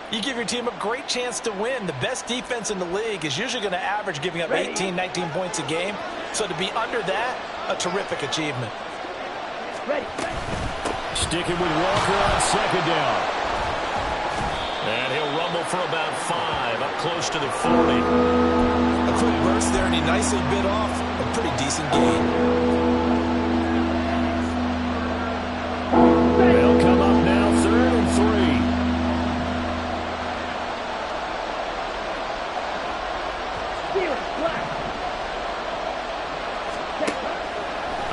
You give your team a great chance to win. The best defense in the league is usually going to average giving up 18, 19 points a game. So to be under that, a terrific achievement. Sticking with Walker on second down. And he'll rumble for about 5, up close to the 40. A quick burst there, and he nicely bit off a pretty decent gain. They'll come up now, 3rd and 3.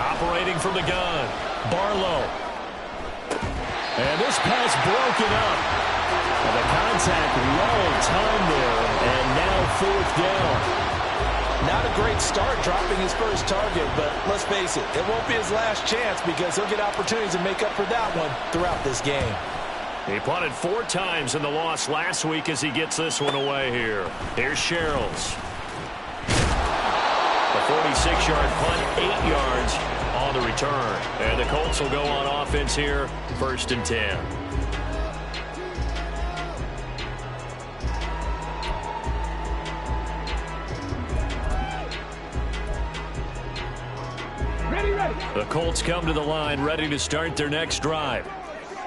Operating from the gun, Barlow. And this pass broken up. And the contact well timed there, and now 4th down. Not a great start dropping his first target, but let's face it, it won't be his last chance because he'll get opportunities to make up for that one throughout this game. He punted 4 times in the loss last week as he gets this one away here. Here's Sherrills. A 46-yard punt, 8 yards on the return. And the Colts will go on offense here, 1st and 10. The Colts come to the line ready to start their next drive.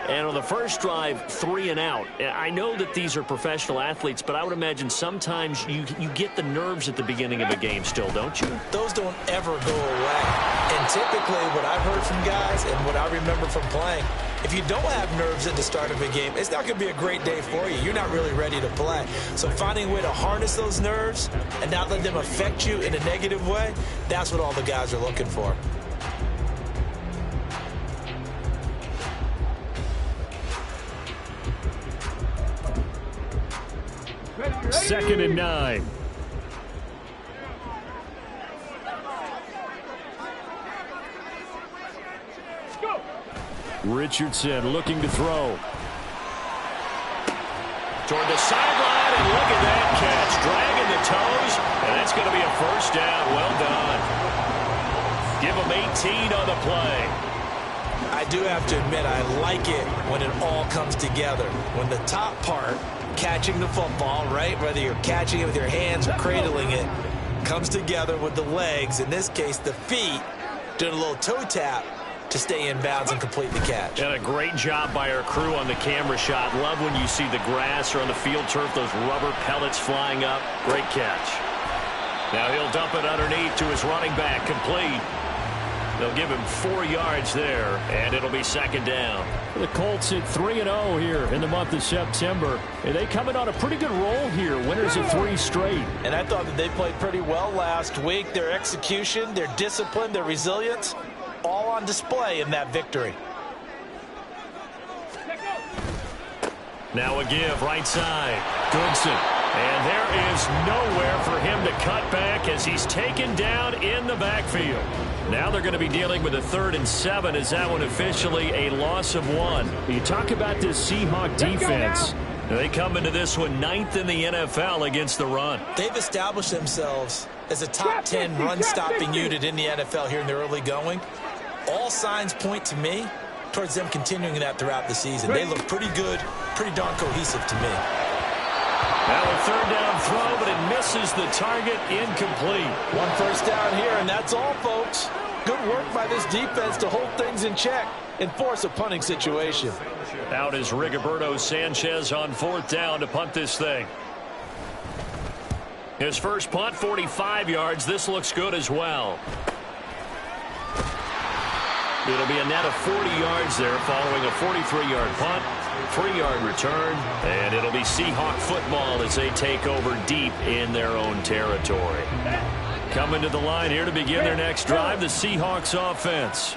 And on the first drive, 3 and out. I know that these are professional athletes, but I would imagine sometimes you get the nerves at the beginning of a game still, don't you? Those don't ever go away. And typically what I've heard from guys and what I remember from playing, if you don't have nerves at the start of a game, it's not going to be a great day for you. You're not really ready to play. So finding a way to harness those nerves and not let them affect you in a negative way, that's what all the guys are looking for. 2nd and 9. Richardson looking to throw. Toward the sideline, and look at that catch. Dragging the toes, and that's going to be a 1st down. Well done. Give him 18 on the play. I do have to admit, I like it when it all comes together. When the top part, catching the football, right, whether you're catching it with your hands or cradling it, comes together with the legs, in this case the feet, doing a little toe tap to stay in bounds and complete the catch. And a great job by our crew on the camera shot. Love when you see the grass or on the field turf, those rubber pellets flying up. Great catch. Now he'll dump it underneath to his running back, complete. They'll give him 4 yards there, and it'll be 2nd down. The Colts at 3-0 here in the month of September. And they come in on a pretty good roll here, winners of 3 straight. And I thought that they played pretty well last week. Their execution, their discipline, their resilience, all on display in that victory. Now a give, right side. Goodson. And there is nowhere for him to cut back as he's taken down in the backfield. Now they're going to be dealing with a 3rd and 7 as that one officially a loss of 1. You talk about this Seahawk defense. They come into this one 9th in the NFL against the run. They've established themselves as a top 10 run-stopping unit in the NFL here in the early going. All signs point to me towards them continuing that throughout the season. They look pretty good, pretty darn cohesive to me. Now a 3rd down throw, but it misses the target, incomplete. 1 first down here, and that's all, folks. Good work by this defense to hold things in check and force a punting situation. Out is Rigoberto Sanchez on 4th down to punt this thing. His first punt, 45 yards. This looks good as well. It'll be a net of 40 yards there following a 43-yard punt. 3-yard return, and it'll be Seahawk football as they take over deep in their own territory. Coming to the line here to begin their next drive, the Seahawks offense.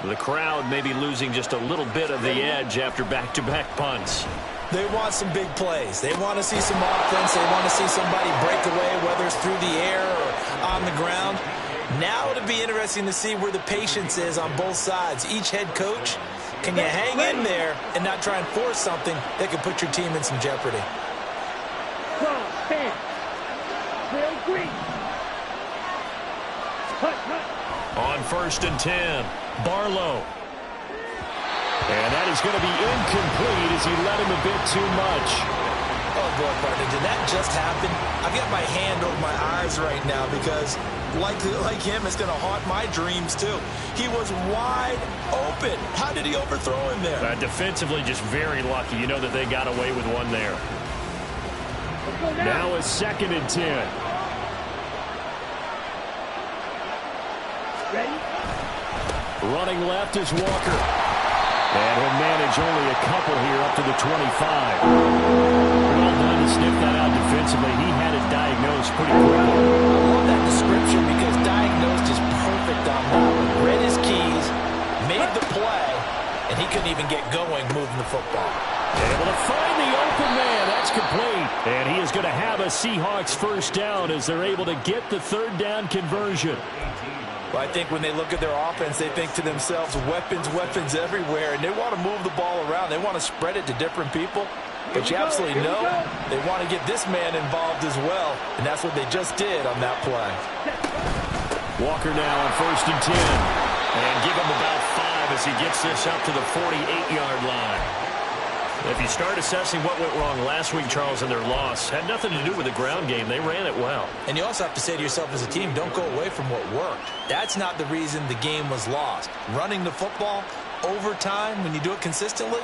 The crowd may be losing just a little bit of the edge after back-to-back punts. They want some big plays. They want to see some offense. They want to see somebody break away, whether it's through the air or on the ground. Now it'll be interesting to see where the patience is on both sides. Each head coach, can you hang in there and not try and force something that could put your team in some jeopardy? On 1st and 10, Barlow. And that is going to be incomplete as he led him a bit too much. Oh, boy, partner, did that just happen? I've got my hand over my eyes right now because, like him, it's going to haunt my dreams, too. He was wide open. How did he overthrow him there? Defensively, just very lucky. You know that they got away with one there. Now a 2nd and 10. Ready? Running left is Walker. And he'll manage only a couple here up to the 25. Well done to sniff that out defensively. He had it diagnosed pretty quickly. I love that description because diagnosed is perfect on that one. Read his keys, made the play, and he couldn't even get going moving the football. Able to find the open man. That's complete. And he is going to have a Seahawks first down as they're able to get the 3rd down conversion. Well, I think when they look at their offense, they think to themselves, weapons, weapons everywhere, and they want to move the ball around. They want to spread it to different people. But you absolutely know they want to get this man involved as well, and that's what they just did on that play. Walker now on 1st and 10. And give him about 5 as he gets this up to the 48-yard line. If you start assessing what went wrong last week, Charles, in their loss, had nothing to do with the ground game. They ran it well. And you also have to say to yourself as a team, don't go away from what worked. That's not the reason the game was lost. Running the football over time, when you do it consistently,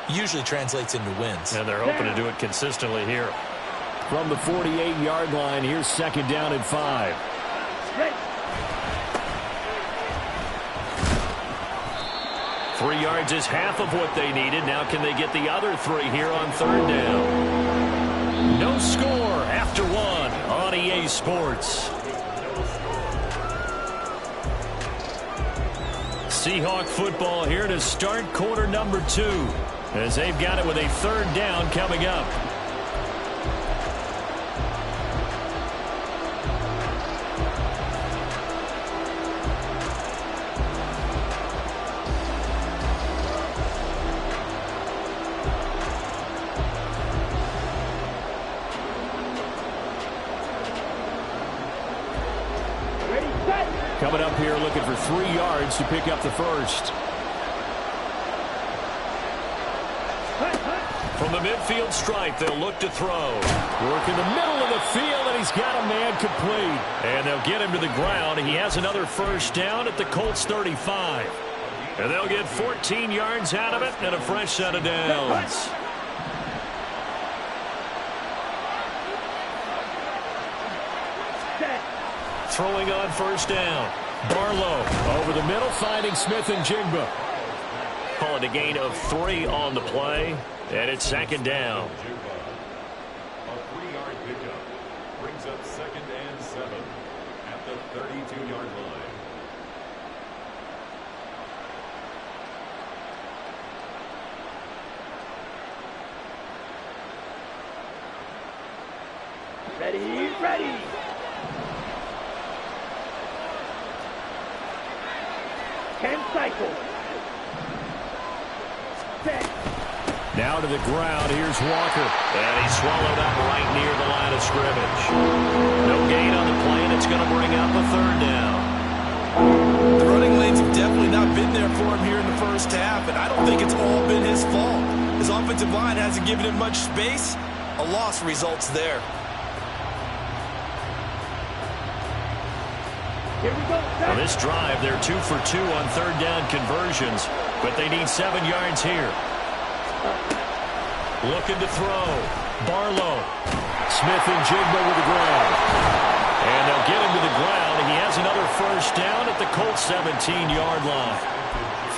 usually translates into wins. And they're hoping to do it consistently here. From the 48-yard line, here's 2nd down and 5. Ready? 3 yards is half of what they needed. Now can they get the other 3 here on 3rd down? No score after 1 on EA Sports. Seahawk football here to start quarter number 2 as they've got it with a 3rd down coming up. Coming up here looking for 3 yards to pick up the first. From the midfield stripe, they'll look to throw. Work in the middle of the field, and he's got a man complete. And they'll get him to the ground. He has another first down at the Colts 35. And they'll get 14 yards out of it and a fresh set of downs. Throwing on first down. Barlow over the middle, finding Smith and Jigba. Call it a gain of 3 on the play, and it's 2nd down. A 3-yard pickup brings up 2nd and 7 at the 32-yard line. Ready, ready. Cycle. Set. Now to the ground. Here's Walker. And he's swallowed up right near the line of scrimmage. No gain on the play, and it's going to bring up a 3rd down. The running lanes have definitely not been there for him here in the first half, and I don't think it's all been his fault. His offensive line hasn't given him much space. A loss results there. Here we go. On this drive, they're 2 for 2 on 3rd down conversions, but they need 7 yards here. Looking to throw. Barlow. Smith and Jigba with the ground. And they'll get him to the ground. He has another first down at the Colts 17-yard line.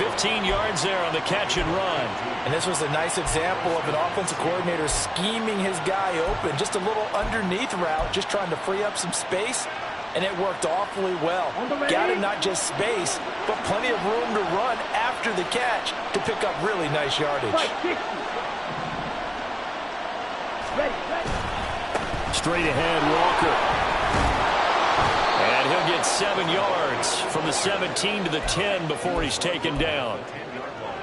15 yards there on the catch and run. And this was a nice example of an offensive coordinator scheming his guy open. Just a little underneath route, just trying to free up some space. And it worked awfully well. Got him not just space, but plenty of room to run after the catch to pick up really nice yardage. Straight ahead, Walker. And he'll get 7 yards from the 17 to the 10 before he's taken down.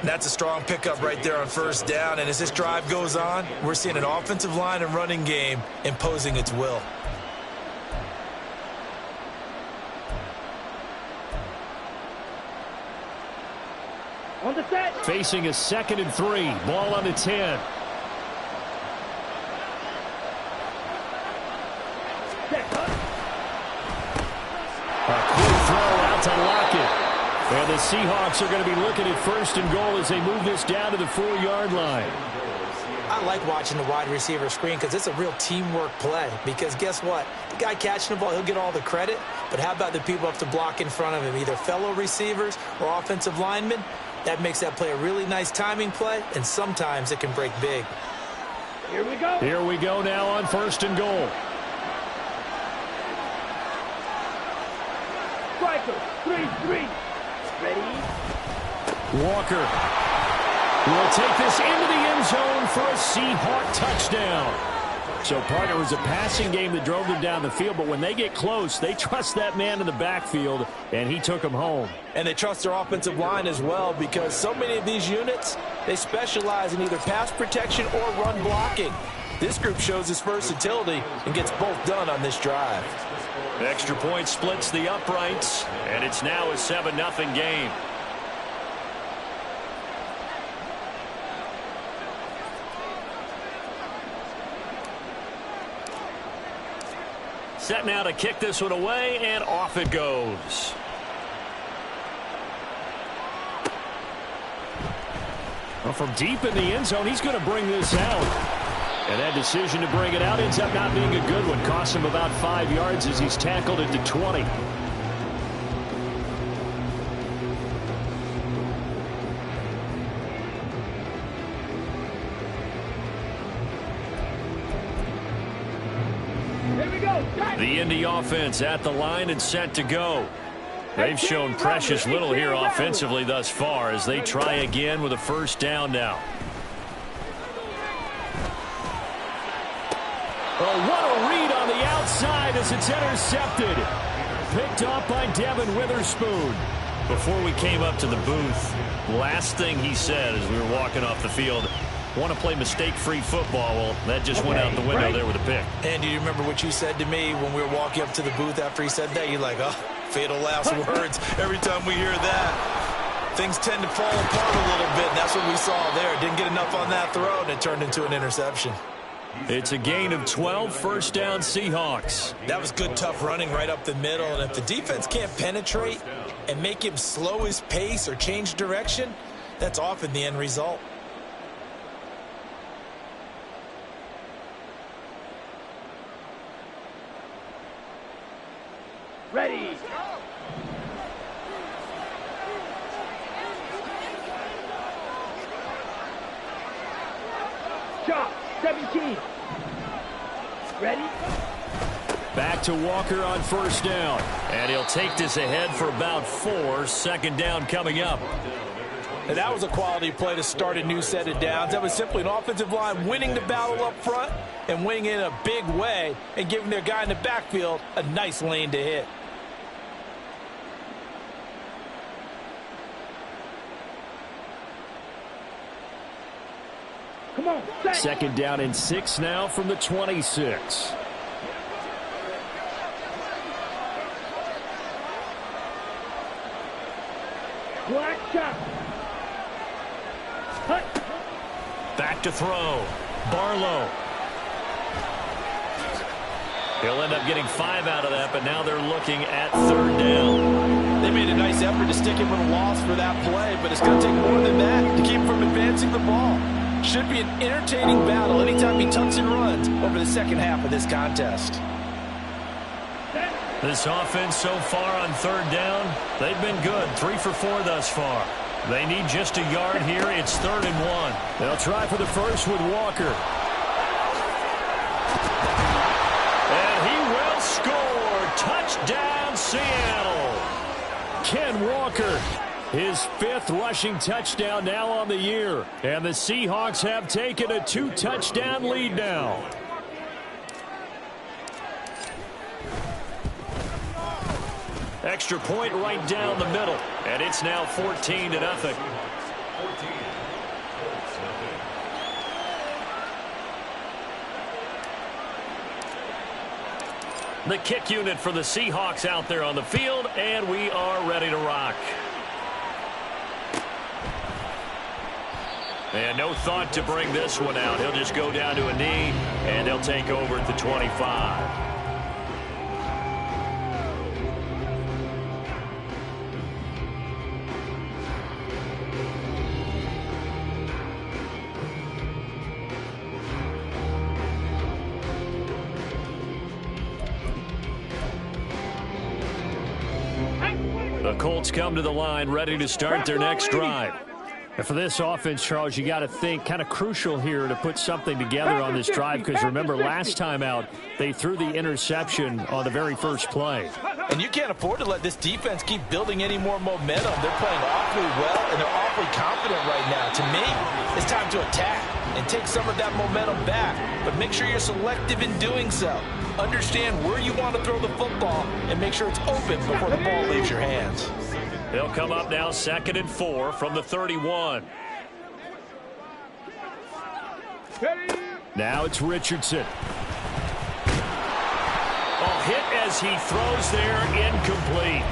That's a strong pickup right there on first down. And as this drive goes on, we're seeing an offensive line and running game imposing its will. On the set. Facing a 2nd and 3. Ball on the 10. A quick throw out to Lockett. And the Seahawks are going to be looking at 1st and goal as they move this down to the 4-yard line. I like watching the wide receiver screen because it's a real teamwork play. Because guess what? The guy catching the ball, he'll get all the credit. But how about the people up to block in front of him, either fellow receivers or offensive linemen? That makes that play a really nice timing play, and sometimes it can break big. Here we go. Here we go now on 1st and goal. Striker, 3-3. Ready? Walker will take this into the end zone for a Seahawk touchdown. So, partner, it was a passing game that drove them down the field, but when they get close, they trust that man in the backfield, and he took them home. And they trust their offensive line as well, because so many of these units, they specialize in either pass protection or run blocking. This group shows its versatility and gets both done on this drive. Extra point splits the uprights, and it's now a 7-0 game. Set now to kick this one away, and off it goes. Well, from deep in the end zone, he's going to bring this out. And that decision to bring it out ends up not being a good one. Costs him about 5 yards as he's tackled at the 20. The Indy offense at the line and set to go. They've shown precious little here offensively thus far as they try again with a 1st down now. Oh, what a read on the outside as it's intercepted. Picked off by Devin Witherspoon. Before we came up to the booth, last thing he said as we were walking off the field, want to play mistake-free football. Well, that just went out the window there with a pick. And do you remember what you said to me when we were walking up to the booth after he said that? You're like, oh, fatal last words. Every time we hear that, things tend to fall apart a little bit. And that's what we saw there. Didn't get enough on that throw, and it turned into an interception. It's a gain of 12, 1st down Seahawks. That was good, tough running right up the middle. And if the defense can't penetrate and make him slow his pace or change direction, that's often the end result. Ready. Chop, 17. Ready? Back to Walker on 1st down. And he'll take this ahead for about 4. 2nd down coming up. And that was a quality play to start a new set of downs. That was simply an offensive line winning the battle up front and winning it in a big way and giving their guy in the backfield a nice lane to hit. Come on, set. 2nd down and 6 now from the 26. Black shot. Hut. Back to throw. Barlow. He'll end up getting 5 out of that, but now they're looking at 3rd down. They made a nice effort to stick him with a loss for that play, but it's going to take more than that to keep him from advancing the ball. Should be an entertaining battle anytime he tucks and runs over the second half of this contest. This offense so far on 3rd down, they've been good. 3 for 4 thus far. They need just a yard here. It's 3rd and 1. They'll try for the first with Walker. And he will score. Touchdown, Seattle. Ken Walker, his 5th rushing touchdown now on the year. And the Seahawks have taken a 2-touchdown lead now. Extra point right down the middle. And it's now 14-0. The kick unit for the Seahawks out there on the field, and we are ready to rock. And no thought to bring this one out. He'll just go down to a knee, and they'll take over at the 25. The Colts come to the line ready to start their next drive. And for this offense, Charles, you got to think kind of crucial here to put something together on this drive, because remember last time out they threw the interception on the very first play. And you can't afford to let this defense keep building any more momentum. They're playing awfully well, and they're awfully confident right now. To me, it's time to attack and take some of that momentum back. But make sure you're selective in doing so. Understand where you want to throw the football and make sure it's open before the ball leaves your hands. They'll come up now 2nd and 4 from the 31. Now it's Richardson. Hit as he throws there, incomplete.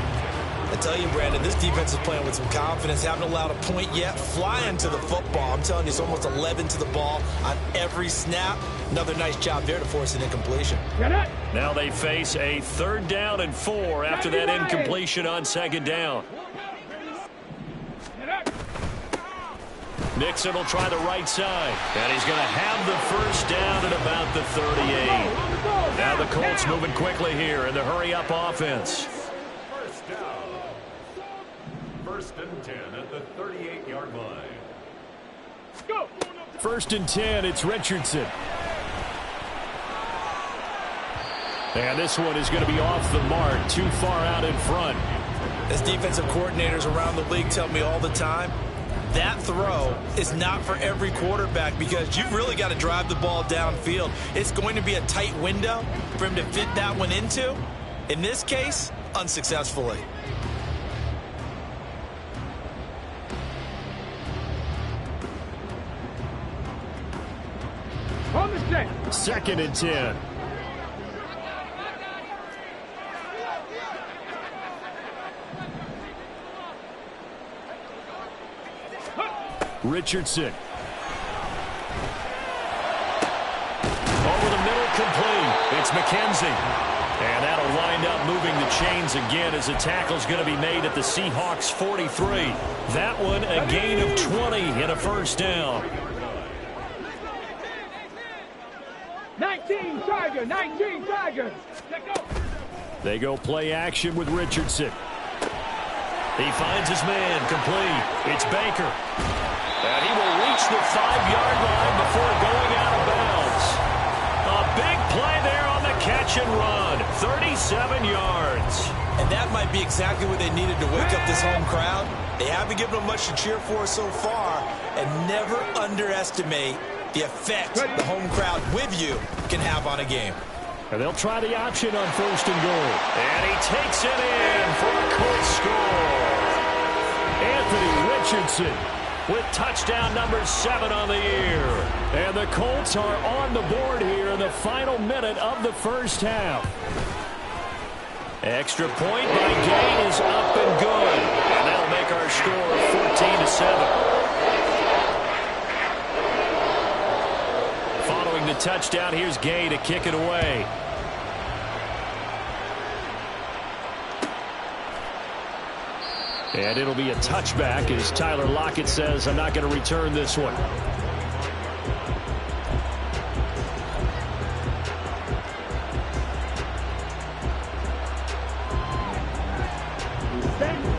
I tell you, Brandon, this defense is playing with some confidence. Haven't allowed a point yet. Flying to the football. I'm telling you, it's almost 11 to the ball on every snap. Another nice job there to force an incompletion. Now they face a 3rd down and 4 after that incompletion on 2nd down. Nixon will try the right side, and he's going to have the 1st down at about the 38. Now the Colts moving quickly here in the hurry-up offense. 1st down. 1st and 10 at the 38-yard line. Go. 1st and 10, it's Richardson. And this one is going to be off the mark, too far out in front. As defensive coordinators around the league tell me all the time, that throw is not for every quarterback, because you've really got to drive the ball downfield. It's going to be a tight window for him to fit that one into. In this case, unsuccessfully. On the set. 2nd and 10. Richardson. Over the middle, complete. It's McKenzie. And that'll wind up moving the chains again as a tackle's going to be made at the Seahawks 43. That one a gain of 20 and a 1st down. 19 Tiger, 19 Tiger. Let go. They go play action with Richardson. He finds his man, complete. It's Baker. And he will reach the 5-yard line before going out of bounds. A big play there on the catch and run. 37 yards. And that might be exactly what they needed to wake up this home crowd. They haven't given them much to cheer for so far. And never underestimate the effect the home crowd with you can have on a game. And they'll try the option on 1st and goal. And he takes it in for a Colts score. Anthony Richardson with touchdown number 7 on the year. And the Colts are on the board here in the final minute of the 1st half. Extra point by Gay is up and good. And that'll make our score 14-7. Following the touchdown, here's Gay to kick it away. And it'll be a touchback as Tyler Lockett says, I'm not going to return this one.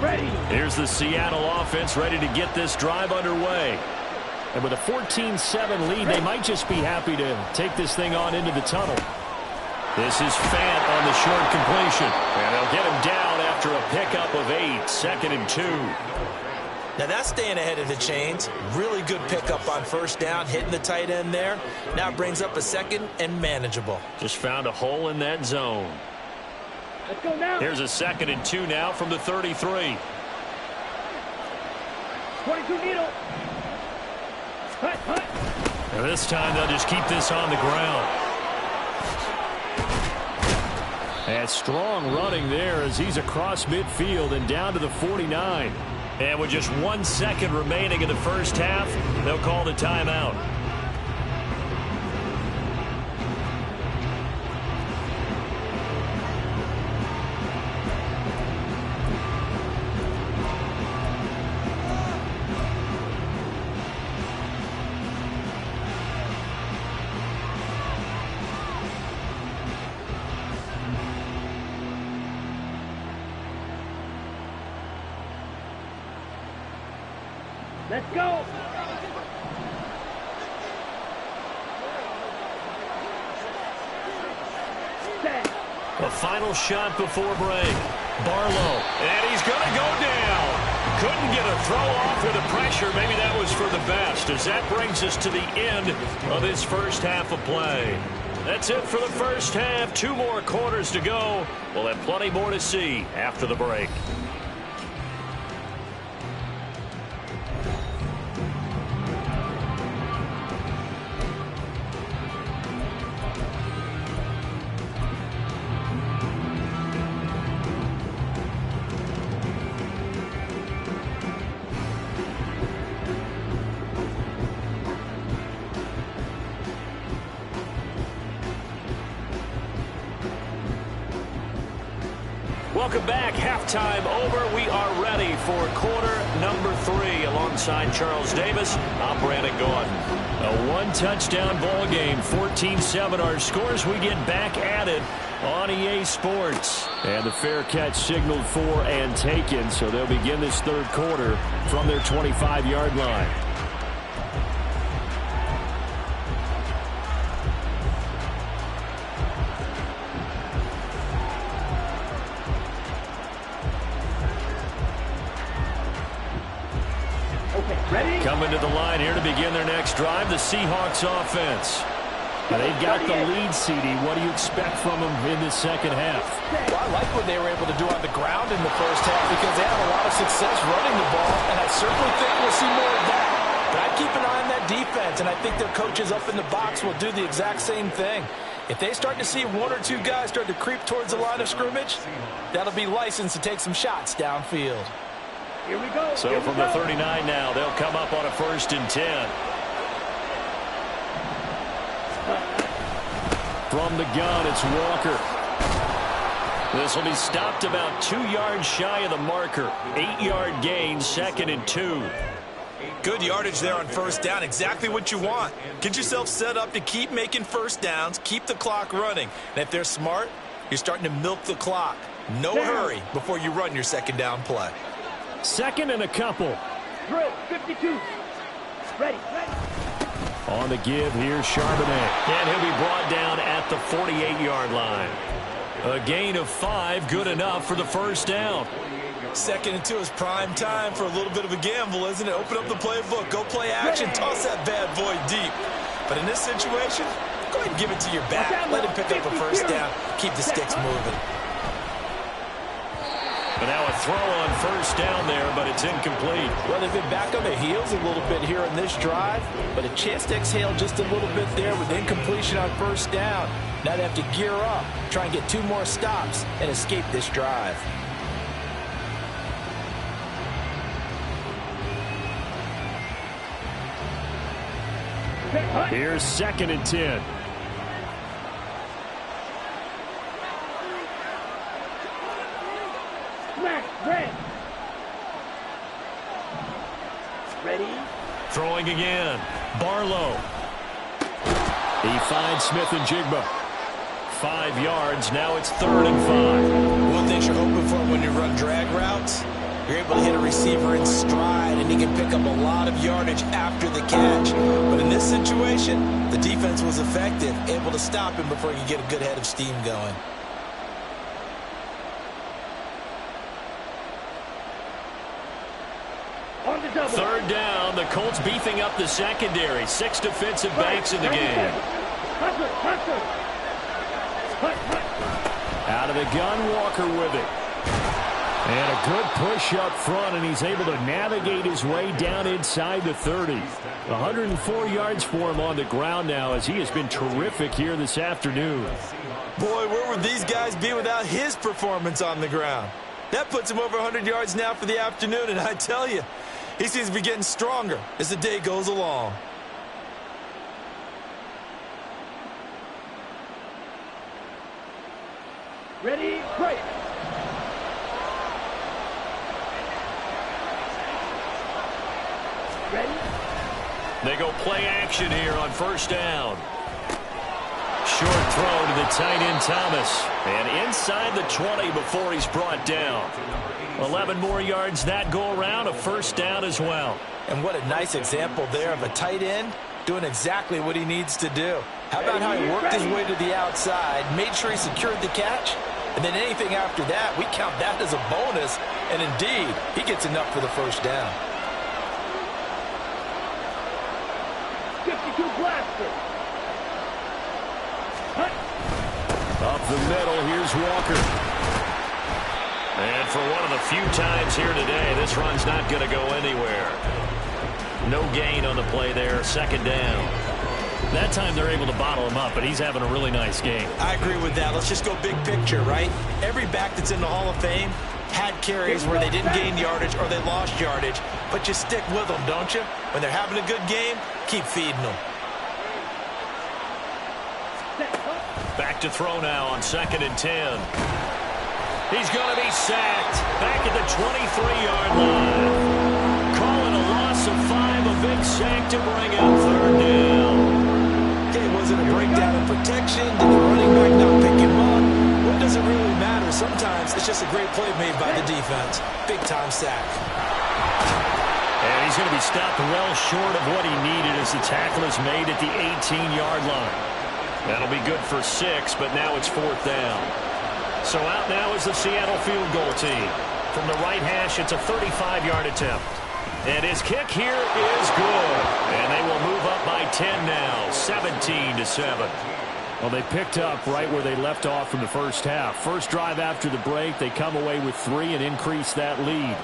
Ready. Here's the Seattle offense ready to get this drive underway. And with a 14-7 lead, they might just be happy to take this thing on into the tunnel. This is Fant on the short completion. And they'll get him down after a pickup of 8, 2nd and 2. Now that's staying ahead of the chains. Really good pickup on 1st down, hitting the tight end there. Now it brings up a 2nd and manageable. Just found a hole in that zone. Let's go now. Here's a 2nd and 2 now from the 33. 22 needle. Hut, hut. And this time they'll just keep this on the ground. And strong running there as he's across midfield and down to the 49. And with just 1 second remaining in the 1st half, they'll call the timeout. Let's go. The final shot before break. Barlow, and he's going to go down. Couldn't get a throw off with the pressure. Maybe that was for the best, as that brings us to the end of this first half of play. That's it for the first half. 2 more quarters to go. We'll have plenty more to see after the break. Welcome back. Halftime over. We are ready for quarter number 3. Alongside Charles Davis, I'm Brandon Gordon. A 1-touchdown ball game, 14-7. Our scores, we get back at it on EA Sports. And the fair catch signaled for and taken, so they'll begin this third quarter from their 25-yard line. Coming to the line here to begin their next drive, the Seahawks offense. Now they've got the lead, CD. What do you expect from them in this second half? Well, I like what they were able to do on the ground in the first half because they had a lot of success running the ball, and I certainly think we'll see more of that. But I'd keep an eye on that defense, and I think their coaches up in the box will do the exact same thing. If they start to see 1 or 2 guys start to creep towards the line of scrimmage, that'll be licensed to take some shots downfield. Here we go. So from the 39 now, they'll come up on a 1st and 10. From the gun, it's Walker. This will be stopped about 2 yards shy of the marker. 8-yard gain, 2nd and 2. Good yardage there on first down. Exactly what you want. Get yourself set up to keep making first downs, keep the clock running. And if they're smart, you're starting to milk the clock. No hurry before you run your second down play. 2nd and a couple. Drill, 52. Ready. On the give, here's Charbonnet. And he'll be brought down at the 48-yard line. A gain of 5, good enough for the first down. 2nd and 2 is prime time for a little bit of a gamble, isn't it? Open up the playbook, go play action, toss that bad boy deep. But in this situation, go ahead and give it to your back. Let him pick up a first down. Keep the sticks moving. But now a throw on first down there, but it's incomplete. Well, they've been back on their heels a little bit here in this drive, but a chance to exhale just a little bit there with incompletion on first down. Now they have to gear up, try and get 2 more stops, and escape this drive. Here's 2nd and 10. Ready? Throwing again. Barlow. He finds Smith and Jigba. 5 yards. Now it's 3rd and 5. One thing you're hoping for when you run drag routes, you're able to hit a receiver in stride, and he can pick up a lot of yardage after the catch. But in this situation, the defense was effective, able to stop him before you get a good head of steam going. On the double. 3rd down. The Colts beefing up the secondary. 6 defensive backs in the game. Out of the gun, Walker with it. And a good push up front, and he's able to navigate his way down inside the 30. 104 yards for him on the ground now, as he has been terrific here this afternoon. Boy, where would these guys be without his performance on the ground? That puts him over 100 yards now for the afternoon, and I tell you, he seems to be getting stronger as the day goes along. Ready, break. Ready? They go play action here on first down. short throw to the tight end, Thomas. And inside the 20 before he's brought down. 11 more yards that go around, a first down as well. And what a nice example there of a tight end doing exactly what he needs to do. How about how he worked his way to the outside, made sure he secured the catch, and then anything after that, we count that as a bonus. And indeed, he gets enough for the first down. 52 blaster. Up the middle, here's Walker. And for one of the few times here today, this run's not going to go anywhere. No gain on the play there, second down. That time they're able to bottle him up, but he's having a really nice game. I agree with that. Let's just go big picture, right? Every back that's in the Hall of Fame had carries where they didn't gain yardage or they lost yardage, but you stick with them, don't you? When they're having a good game, keep feeding them. Back to throw now on 2nd and 10. He's going to be sacked back at the 23-yard line. Calling a loss of 5, a big sack to bring up 3rd down. Okay, was it a breakdown in protection? Did the running back not pick him up? What does it really matter? Sometimes it's just a great play made by the defense. Big-time sack. And he's going to be stopped well short of what he needed as the tackle is made at the 18-yard line. That'll be good for 6, but now it's 4th down. So out now is the Seattle field goal team. From the right hash, it's a 35-yard attempt. And his kick here is good. And they will move up by 10 now, 17-7. Well, they picked up right where they left off from the first half. First drive after the break, they come away with 3 and increase that lead.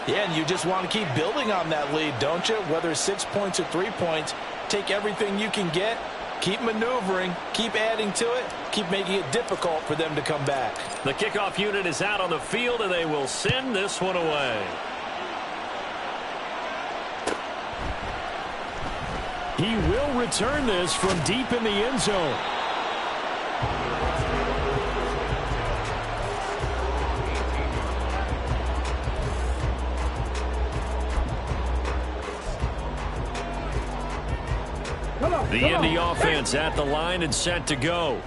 Yeah, and you just want to keep building on that lead, don't you? Whether it's 6 points or 3 points, take everything you can get. Keep maneuvering, keep adding to it, keep making it difficult for them to come back. The kickoff unit is out on the field, and they will send this one away. He will return this from deep in the end zone. The Indy offense at the line and set to go.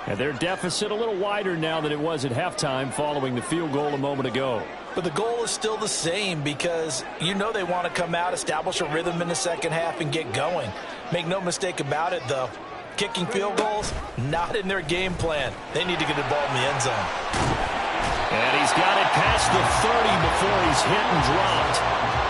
And their deficit a little wider now than it was at halftime following the field goal a moment ago. But the goal is still the same because you know they want to come out, establish a rhythm in the second half, and get going. Make no mistake about it, though. Kicking field goals, not in their game plan. They need to get the ball in the end zone. And he's got it past the 30 before he's hit and dropped.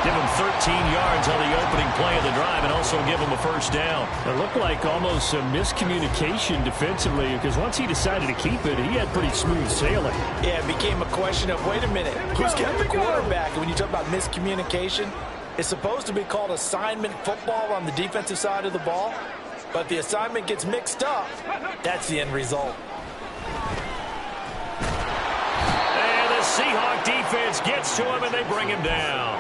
Give him 13 yards on the opening play of the drive and also give him a first down. It looked like almost a miscommunication defensively because once he decided to keep it, he had pretty smooth sailing. Yeah, it became a question of, wait a minute, who's got the quarterback? And when you talk about miscommunication, it's supposed to be called assignment football on the defensive side of the ball. But the assignment gets mixed up. That's the end result. And the Seahawk defense gets to him and they bring him down.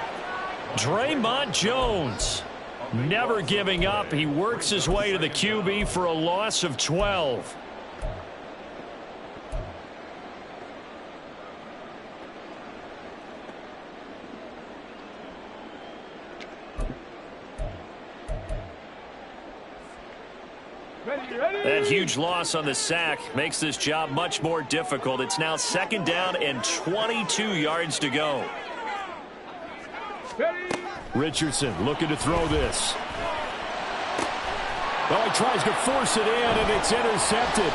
Draymond Jones never giving up. He works his way to the QB for a loss of 12. That huge loss on the sack makes this job much more difficult. It's now 2nd down and 22 yards to go. Richardson looking to throw this. Well, he tries to force it in, and it's intercepted.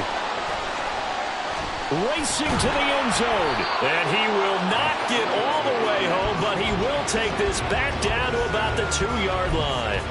Racing to the end zone. And he will not get all the way home, but he will take this back down to about the 2-yard line.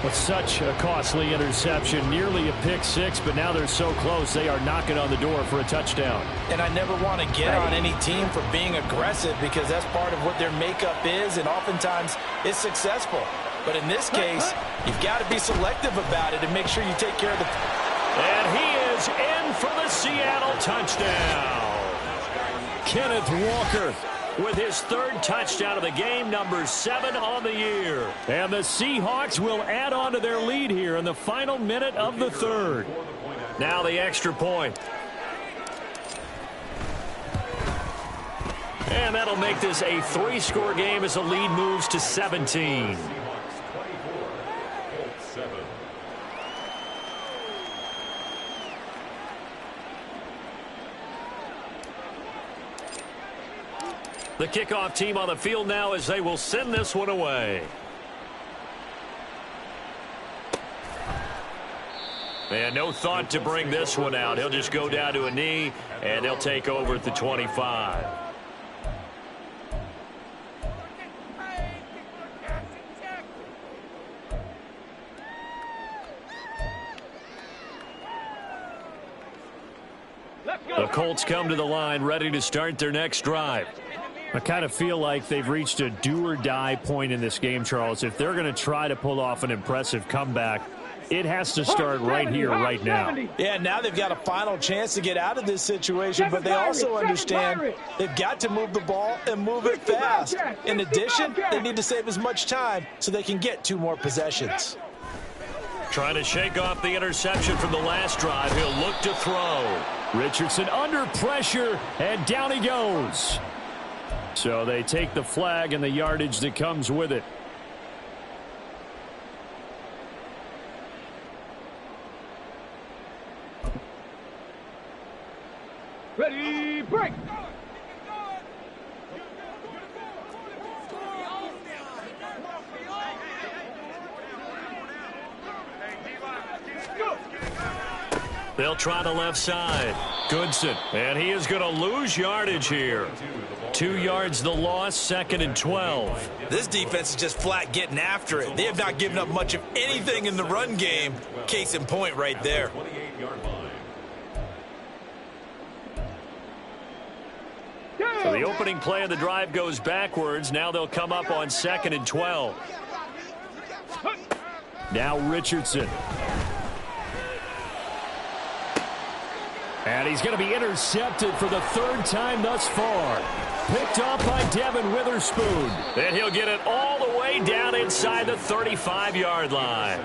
With such a costly interception, nearly a pick six, but now they're so close they are knocking on the door for a touchdown. And I never want to get on any team for being aggressive because that's part of what their makeup is, and oftentimes it's successful. But in this case, you've got to be selective about it and make sure you take care of the... And he is in for the Seattle touchdown. Kenneth Walker with his 3rd touchdown of the game, number 7 on the year. And the Seahawks will add on to their lead here in the final minute of the 3rd. Now the extra point. And that'll make this a 3-score game as the lead moves to 17. The kickoff team on the field now as they will send this one away. And no thought to bring this one out. He'll just go down to a knee, and they'll take over at the 25. The Colts come to the line ready to start their next drive. I kind of feel like they've reached a do-or-die point in this game, Charles. If they're going to try to pull off an impressive comeback, it has to start right here, right now. Yeah, now they've got a final chance to get out of this situation, but they also understand they've got to move the ball and move it fast. In addition, they need to save as much time so they can get 2 more possessions. Trying to shake off the interception from the last drive. He'll look to throw. Richardson under pressure, and down he goes. So they take the flag and the yardage that comes with it. Ready, break! They'll try the left side. Goodson, and he is going to lose yardage here. 2 yards the loss, 2nd and 12. This defense is just flat getting after it. They have not given up much of anything in the run game. Case in point right there. So the opening play of the drive goes backwards. Now they'll come up on 2nd and 12. Now Richardson. And he's going to be intercepted for the 3rd time thus far. Picked off by Devin Witherspoon. And he'll get it all the way down inside the 35-yard line.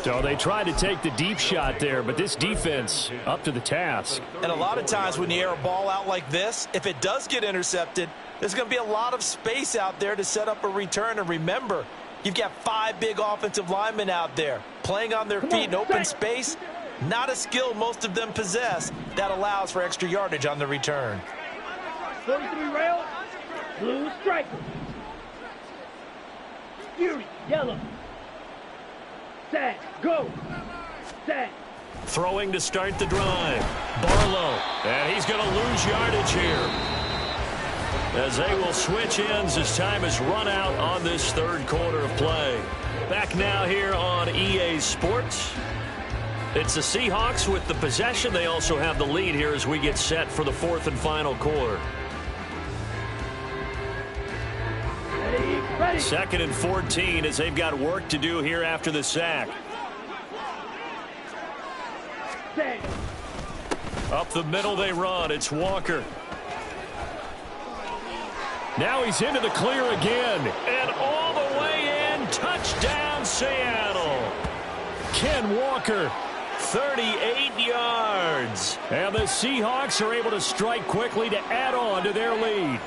So they tried to take the deep shot there, but this defense up to the task. And a lot of times when you air a ball out like this, if it does get intercepted, there's going to be a lot of space out there to set up a return. And remember, you've got 5 big offensive linemen out there playing on their feet in open space. Not a skill most of them possess that allows for extra yardage on the return. 43 rail, blue striker. Fury, yellow. Set, go. Set. Throwing to start the drive. Barlow, and he's going to lose yardage here. As they will switch ends as time is run out on this 3rd quarter of play. Back now here on EA Sports. It's the Seahawks with the possession. They also have the lead here as we get set for the 4th and final quarter. Ready. 2nd and 14 as they've got work to do here after the sack. Set. Up the middle they run. It's Walker. Now he's into the clear again. And all the way in. Touchdown, Seattle. Ken Walker. 38 yards. And the Seahawks are able to strike quickly to add on to their lead.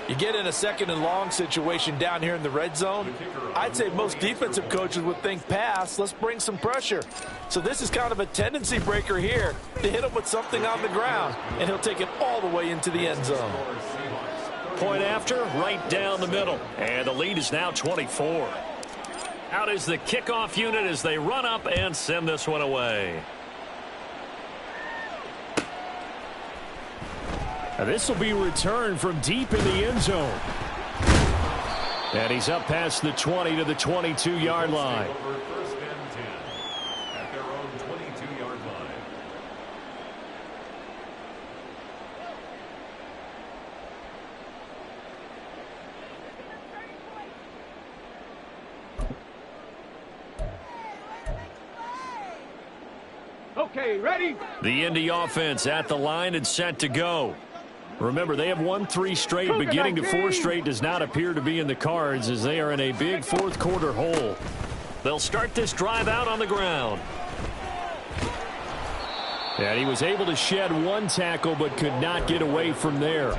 You get in a 2nd and long situation down here in the red zone, I'd say most defensive coaches would think pass, let's bring some pressure. So this is kind of a tendency breaker here to hit him with something on the ground, and he'll take it all the way into the end zone. Point after, right down the middle. And the lead is now 24. Out is the kickoff unit as they run up and send this one away. Now this will be returned from deep in the end zone. And he's up past the 20 to the 22-yard line. First and 10 at their own 22-yard line. Okay, ready? The Indy offense at the line and set to go. Remember, they have won 3 straight, but getting to 4 straight does not appear to be in the cards as they are in a big 4th quarter hole. They'll start this drive out on the ground. And he was able to shed 1 tackle but could not get away from there.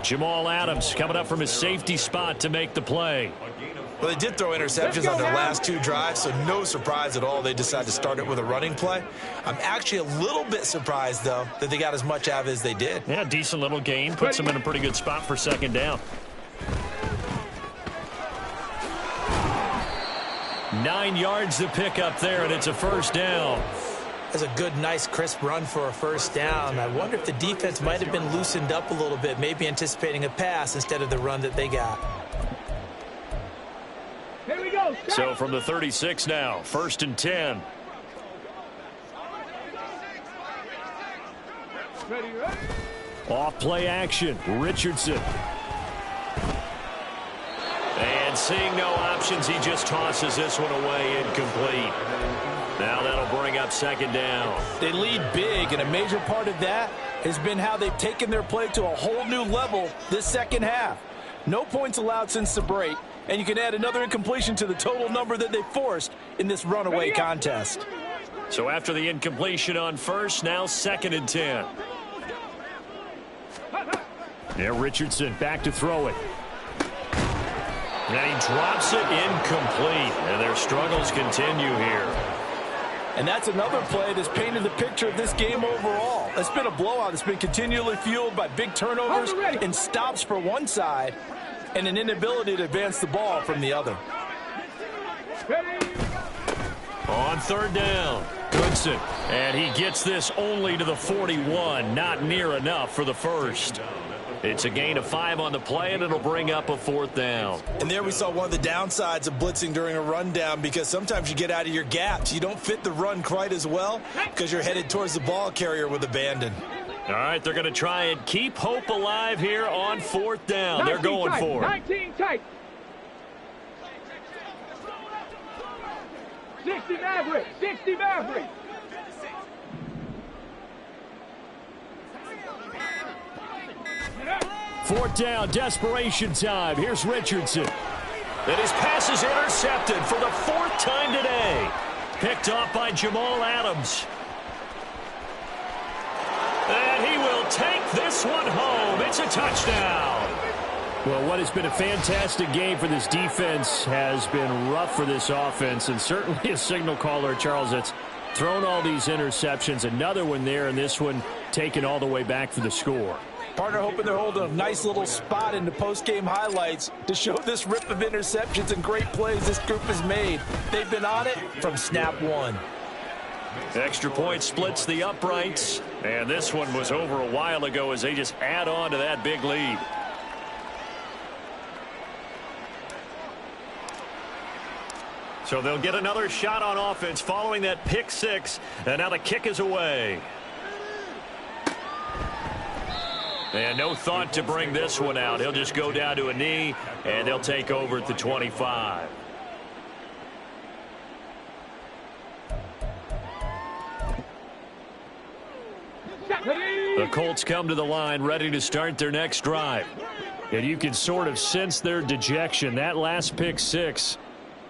Jamal Adams coming up from his safety spot to make the play. A gain of Well, they did throw interceptions on their last 2 drives, so no surprise at all they decided to start it with a running play. I'm actually a little bit surprised, though, that they got as much out of it as they did. Yeah, decent little gain. Puts them in a pretty good spot for second down. 9 yards to pick up there, and it's a first down. That's a good, nice, crisp run for a first down. I wonder if the defense might have been loosened up a little bit, maybe anticipating a pass instead of the run that they got. Here we go. So from the 36 now, 1st and 10. Ready, ready. Off play action, Richardson. And seeing no options, he just tosses this one away, incomplete. Now that'll bring up second down. They lead big, and a major part of that has been how they've taken their play to a whole new level this second half. No points allowed since the break, and you can add another incompletion to the total number that they forced in this runaway contest. So after the incompletion on first, now 2nd and 10. Now Richardson back to throw it. And he drops it incomplete, and their struggles continue here. And that's another play that's painted the picture of this game overall. It's been a blowout. It's been continually fueled by big turnovers and stops for one side and an inability to advance the ball from the other. On 3rd down, Goodson. And he gets this only to the 41. Not near enough for the first. It's a gain of 5 on the play, and it'll bring up a 4th down. And there we saw one of the downsides of blitzing during a rundown, because sometimes you get out of your gaps. You don't fit the run quite as well because you're headed towards the ball carrier with abandon. All right, they're going to try and keep hope alive here on 4th down. They're going for it. 19 tight. 60 Maverick. 60 Maverick. Fourth down, desperation time. Here's Richardson. And his pass is intercepted for the 4th time today. Picked off by Jamal Adams. And he will take this one home. It's a touchdown. Well, what has been a fantastic game for this defense has been rough for this offense, and certainly a signal caller, Charles, that's thrown all these interceptions. Another one there, and this one taken all the way back for the score. Partner hoping they're holding a nice little spot in the post-game highlights to show this rip of interceptions and great plays this group has made. They've been on it from snap one. Extra point splits the uprights, and this one was over a while ago as they just add on to that big lead. So they'll get another shot on offense following that pick 6, and now the kick is away. And no thought to bring this one out. He'll just go down to a knee, and they'll take over at the 25. The Colts come to the line ready to start their next drive. And you can sort of sense their dejection. That last pick 6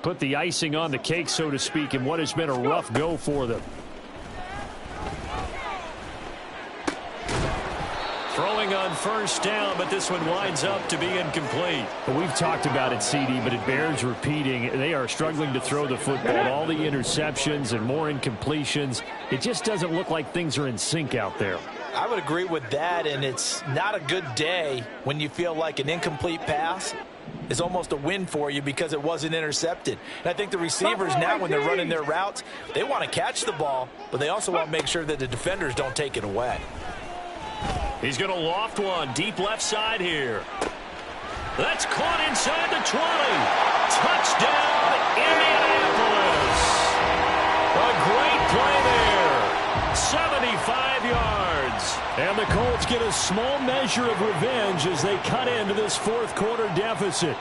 put the icing on the cake, so to speak, in what has been a rough go for them. Throwing on first down, but this one winds up to be incomplete. Well, we've talked about it, CD, but it bears repeating. They are struggling to throw the football. All the interceptions and more incompletions. It just doesn't look like things are in sync out there. I would agree with that, and it's not a good day when you feel like an incomplete pass is almost a win for you because it wasn't intercepted. And I think the receivers now, when they're running their routes, they want to catch the ball, but they also want to make sure that the defenders don't take it away. He's going to loft one deep left side here. That's caught inside the 20. Touchdown, Indianapolis. A great play there. 75 yards. And the Colts get a small measure of revenge as they cut into this fourth quarter deficit.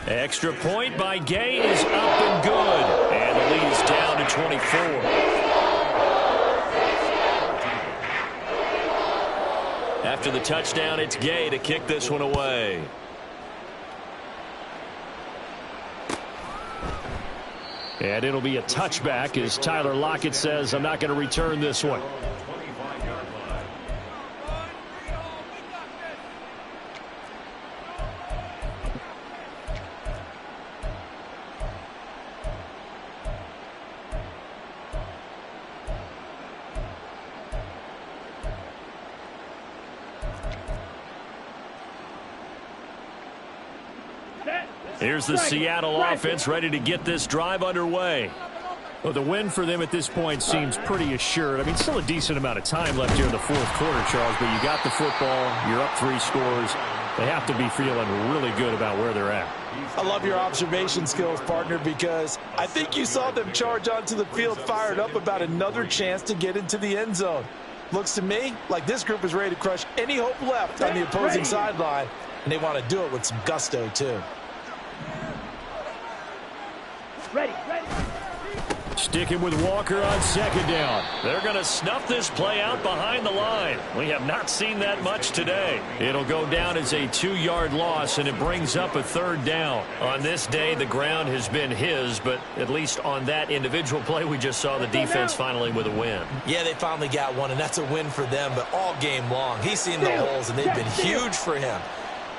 Extra point by Gay is up and good. And the lead is down to 24. After the touchdown, it's Gay to kick this one away. And it'll be a touchback as Tyler Lockett says, I'm not going to return this one. Here's the Seattle offense ready to get this drive underway. Well, the win for them at this point seems pretty assured. I mean, still a decent amount of time left here in the fourth quarter, Charles, but you got the football, you're up 3 scores. They have to be feeling really good about where they're at. I love your observation skills, partner, because I think you saw them charge onto the field fired up about another chance to get into the end zone. Looks to me like this group is ready to crush any hope left on the opposing sideline, and they want to do it with some gusto, too. Ready. Sticking with Walker on second down. They're going to snuff this play out behind the line. We have not seen that much today. It'll go down as a 2-yard loss, and it brings up a 3rd down. On this day, the ground has been his, but at least on that individual play, we just saw the defense finally with a win. Yeah, they finally got one, and that's a win for them, but all game long, he's seen the holes, and they've been huge for him.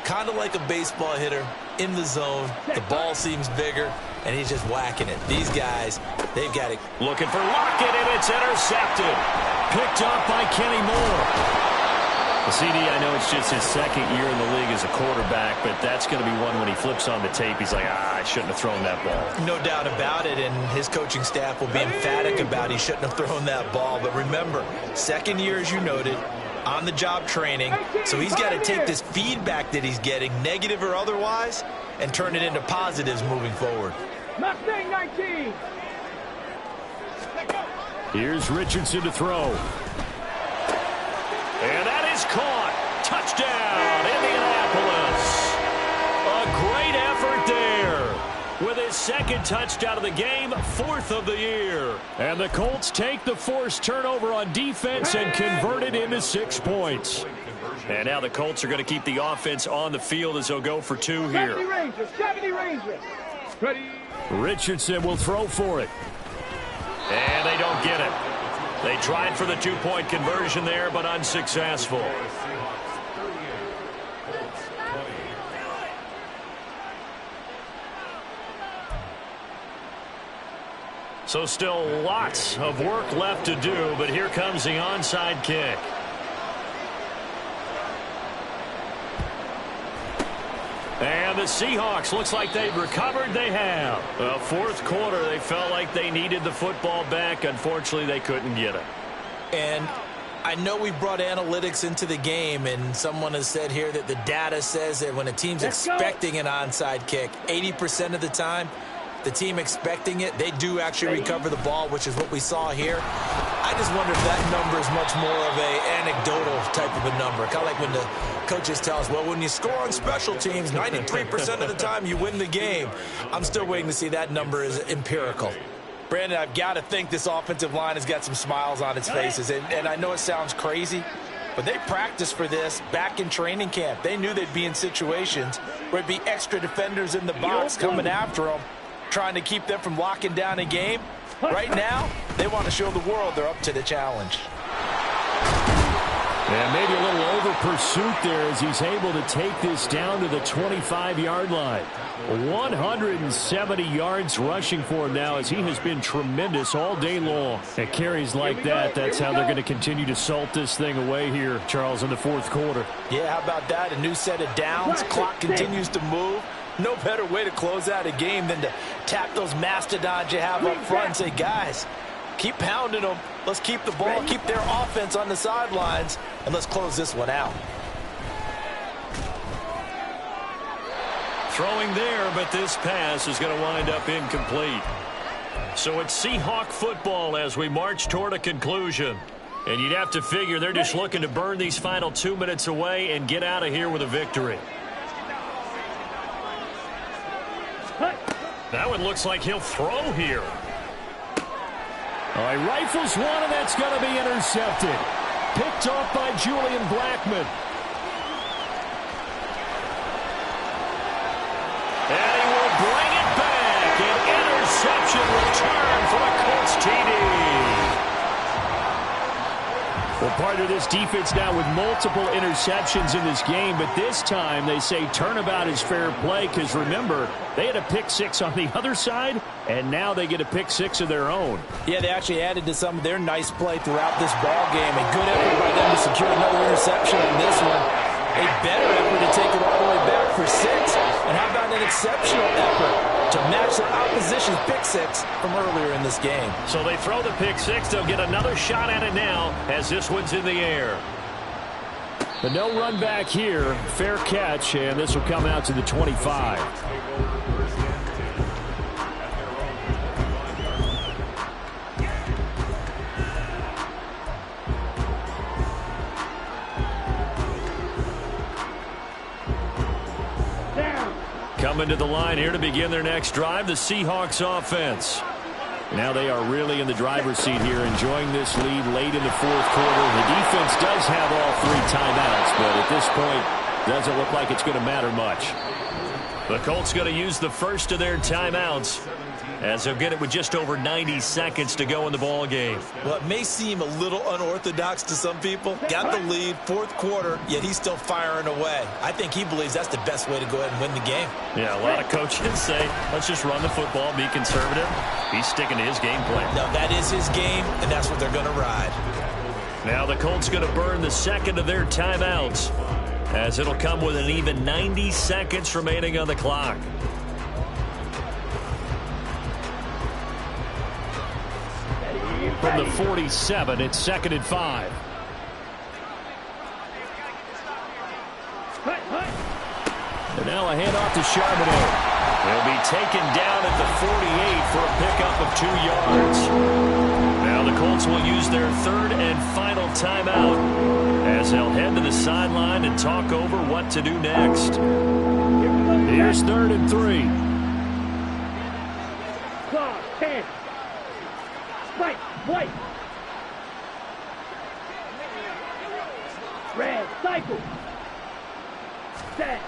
Kind of like a baseball hitter in the zone. The ball seems bigger, and he's just whacking it. These guys, they've got it. Looking for Lockett, and it's intercepted. Picked up by Kenny Moore. The CD, I know it's just his 2nd year in the league as a quarterback, but that's going to be one when he flips on the tape. He's like, I shouldn't have thrown that ball. No doubt about it, and his coaching staff will be emphatic about he shouldn't have thrown that ball. But remember, 2nd year, as you noted, on-the-job training, so he's got to take this feedback that he's getting, negative or otherwise, and turn it into positives moving forward. Mustang 19. Here's Richardson to throw. And that is caught. Touchdown, Indianapolis. A great effort there. With his 2nd touchdown of the game, 4th of the year. And the Colts take the forced turnover on defense and convert it into 6 points. And now the Colts are going to keep the offense on the field as they'll go for 2 here. 70 Rangers. Ready. Richardson will throw for it. And they don't get it. They tried for the 2-point conversion there, but unsuccessful. So still lots of work left to do, but here comes the onside kick. And the Seahawks, looks like they've recovered. They have. Well, 4th quarter, they felt like they needed the football back. Unfortunately, they couldn't get it. And I know we brought analytics into the game, and someone has said here that the data says that when a team's expecting an onside kick, 80% of the time, the team expecting it, they do actually recover the ball, which is what we saw here. I just wonder if that number is much more of a anecdotal type of a number. Kind of like when the coaches tell us, well, when you score on special teams, 93% of the time you win the game. I'm still waiting to see that number is empirical. Brandon, I've got to think this offensive line has got some smiles on its faces. And I know it sounds crazy, but they practiced for this back in training camp. They knew they'd be in situations where it'd be extra defenders in the box coming after them, trying to keep them from locking down a game. Right now, they want to show the world they're up to the challenge. And maybe a little over pursuit there as he's able to take this down to the 25-yard line. 170 yards rushing for him now as he has been tremendous all day long. At carries like that, that's how they're going to continue to salt this thing away here, Charles, in the 4th quarter. Yeah, how about that? A new set of downs. Clock continues to move. No better way to close out a game than to tap those mastodons you have up front and say, guys, keep pounding them. Let's keep the ball, keep their offense on the sidelines, and let's close this one out. Throwing there, but this pass is going to wind up incomplete. So it's Seahawk football as we march toward a conclusion. And you'd have to figure they're just looking to burn these final 2 minutes away and get out of here with a victory. That one looks like he'll throw here. All right, rifles one, and that's going to be intercepted. Picked off by Julian Blackmon. And he will bring it back. An interception return for a Colts TD. Well, part of this defense now with multiple interceptions in this game, but this time they say turnabout is fair play because, remember, they had a pick 6 on the other side, and now they get a pick 6 of their own. Yeah, they actually added to some of their nice play throughout this ball game. A good effort by them to secure another interception on this one. A better effort to take it all the way back for 6. And how about an exceptional effort to match their opposition's pick six from earlier in this game. So they throw the pick six. They'll get another shot at it now as this one's in the air. But no run back here. Fair catch, and this will come out to the 25. Coming to the line here to begin their next drive, the Seahawks offense. Now they are really in the driver's seat here, enjoying this lead late in the fourth quarter. The defense does have all three timeouts, but at this point, doesn't look like it's going to matter much. The Colts going to use the first of their timeouts, as they'll get it with just over 90 seconds to go in the ball game. Well, it may seem a little unorthodox to some people. Got the lead, fourth quarter, yet he's still firing away. I think he believes that's the best way to go ahead and win the game. Yeah, a lot of coaches say, let's just run the football, be conservative. He's sticking to his game plan. No, that is his game, and that's what they're going to ride. Now the Colts going to burn the second of their timeouts, as it'll come with an even 90 seconds remaining on the clock. From the 47, it's 2nd and 5. And now a handoff to Charbonnet. He'll be taken down at the 48 for a pickup of 2 yards. Now the Colts will use their third and final timeout, as they'll head to the sideline and talk over what to do next. Here's 3rd and 3. Claw, 10. Right, white. Red, cycle. Set.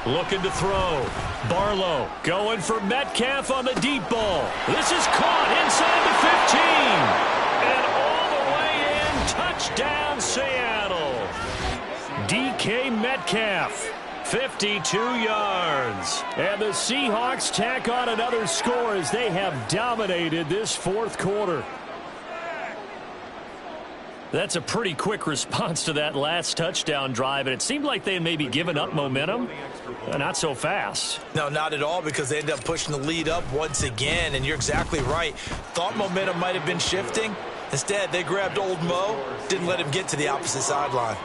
Looking to throw. Barlow going for Metcalf on the deep ball. This is caught inside the 15. And all the way in. Touchdown, Seattle. DK Metcalf. 52 yards. And the Seahawks tack on another score as they have dominated this fourth quarter. That's a pretty quick response to that last touchdown drive, and it seemed like they had maybe given up momentum. Not so fast. No, not at all, because they ended up pushing the lead up once again, and you're exactly right. Thought momentum might have been shifting. Instead, they grabbed old Mo, didn't let him get to the opposite sideline.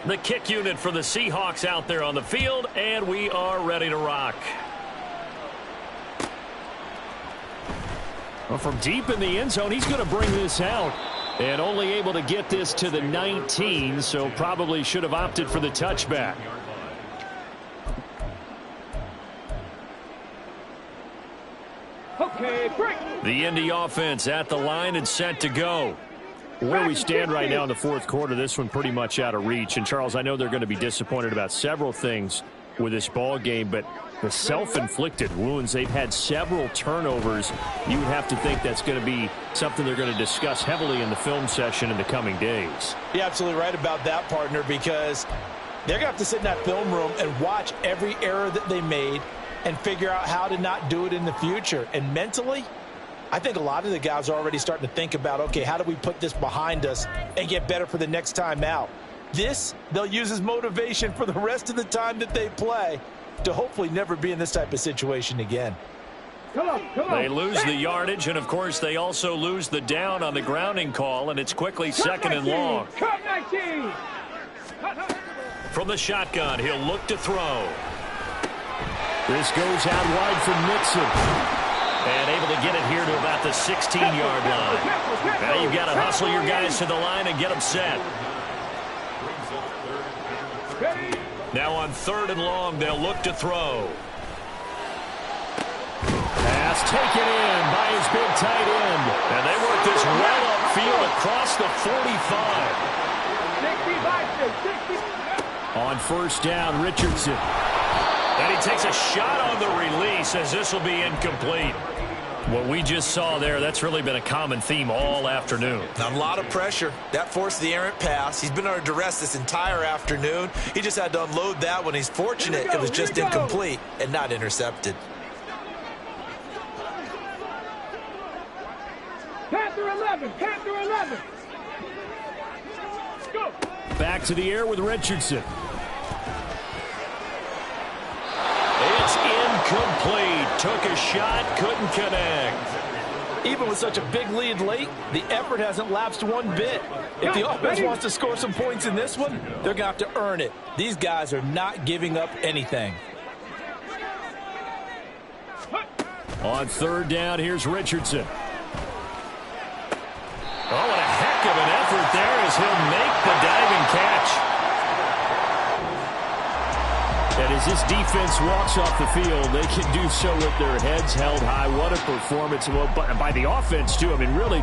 The kick unit for the Seahawks out there on the field, and we are ready to rock. Well, from deep in the end zone, he's going to bring this out. And only able to get this to the 19, so probably should have opted for the touchback. Okay, break. The Indy offense at the line and set to go. Where we stand right now in the fourth quarter, this one pretty much out of reach. And, Charles, I know they're going to be disappointed about several things with this ball game, but the self-inflicted wounds, they've had several turnovers. You would have to think that's going to be something they're going to discuss heavily in the film session in the coming days. You're absolutely right about that, partner, because they're going to have to sit in that film room and watch every error that they made and figure out how to not do it in the future. And mentally, I think a lot of the guys are already starting to think about, okay, how do we put this behind us and get better for the next time out? This, they'll use as motivation for the rest of the time that they play to hopefully never be in this type of situation again. Come on. They lose the yardage, and, of course, they also lose the down on the grounding call, and it's quickly second and long. Cut 19. From the shotgun, he'll look to throw. This goes out wide for Mixon. And able to get it here to about the 16-yard line. Now you've got to hustle your guys to the line and get them set. Now on 3rd and long, they'll look to throw. Pass taken in by his big tight end. And they work this well upfield across the 45. 65. On first down, Richardson. And he takes a shot on the release, as this will be incomplete. What we just saw there, that's really been a common theme all afternoon. A lot of pressure. That forced the errant pass. He's been under duress this entire afternoon. He just had to unload that one. He's fortunate it was just incomplete and not intercepted. Panther 11. back to the air with Richardson. It's incomplete. Took a shot, couldn't connect. Even with such a big lead late, the effort hasn't lapsed one bit. If the offense wants to score some points in this one, they're going to have to earn it. These guys are not giving up anything. On third down, here's Richardson. Oh, what a heck of an effort there as he'll make the diving catch. And as this defense walks off the field, they can do so with their heads held high. What a performance by the offense, too. I mean, really,